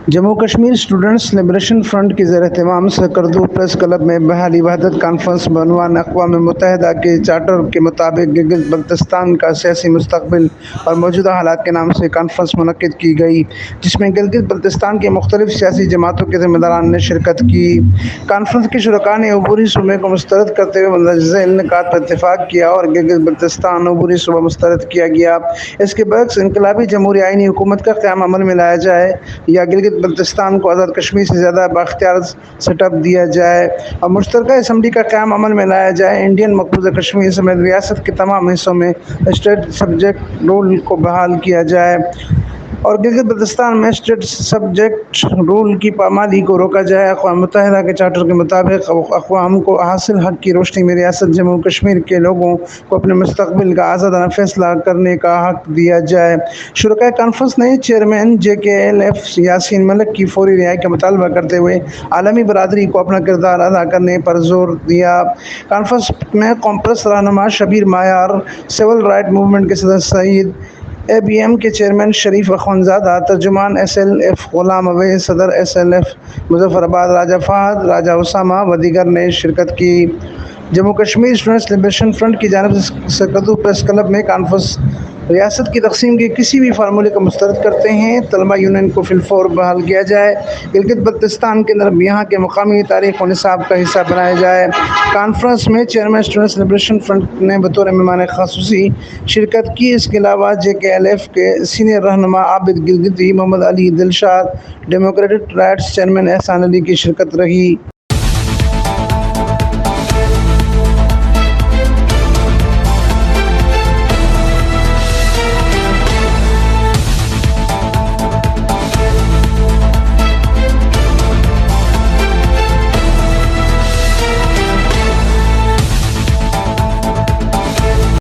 Jammu Kashmir students liberation front کے زیر اہتمام سکردو پریس کلب میں بحالی وحدت کانفرنس بعنوان اقوام متحدہ کے چارٹر کے مطابق گلگت بلتستان کا سیاسی مستقبل اور موجودہ حالات کے نام سے کانفرنس منعقد کی گئی، جس میں گلگت بلتستان کے مختلف سیاسی جماعتوں کے ذمہ داران نے شرکت کی۔ کانفرنس کے شرکاء نے عبوری صوبے کو مسترد کرتے ہوئے مندرجہ ذیل نکات پر اتفاق کیا اور گلگت بلتستان عبوری صوبہ مسترد کیا گیا۔ اس کے برعکس انقلابی جمہوری آئینی حکومت کا قیام عمل میں لایا جائے یا گلگت بلتستان کو آزاد کشمیر سے زیادہ بااختیار سیٹ اپ دیا جائے اور مشترکہ اسمبلی کا قیام عمل میں لایا جائے۔ انڈین مقبوضہ کشمیر سمیت ریاست کے تمام حصوں میں اسٹیٹ سبجیکٹ رول کو بحال کیا جائے اور گلگت بلتستان میں اسٹیٹ سبجیکٹ رول کی پامالی کو روکا جائے۔ اقوام متحدہ کے چارٹر کے مطابق اقوام کو حاصل حق کی روشنی میں ریاست جموں کشمیر کے لوگوں کو اپنے مستقبل کا آزادانہ فیصلہ کرنے کا حق دیا جائے۔ شرکائے کانفرنس نے چیئرمین JKLF یاسین ملک کی فوری رہائی کا مطالبہ کرتے ہوئے عالمی برادری کو اپنا کردار ادا کرنے پر زور دیا۔ کانفرنس میں قوم پرست رہنما شبیر مایار، سول رائٹ موومنٹ کے صدر سعید، ABM کے چیئرمین شریف اخونزادہ، ترجمان SLF غلام اویس، صدر SLF مظفر آباد راجہ فہد، راجہ اسامہ و دیگر نے شرکت کی۔ Jammu Kashmir students liberation front کی جانب سے سکردو پریس کلب میں کانفرنس ریاست کی تقسیم کے کسی بھی فارمولے کو مسترد کرتے ہیں۔ طلبہ یونین کو فی الفور بحال کیا جائے، گلگت بلتستان کے اندر یہاں کے مقامی تاریخ و نصاب کا حصہ بنایا جائے۔ کانفرنس میں چیئرمین اسٹوڈنٹس لبریشن فرنٹ نے بطور مہمان خصوصی شرکت کی۔ اس کے علاوہ JKLF کے سینئر رہنما عابد گلگتی، محمد علی دلشاد، ڈیموکریٹک رائٹس چیئرمین احسان علی کی شرکت رہی۔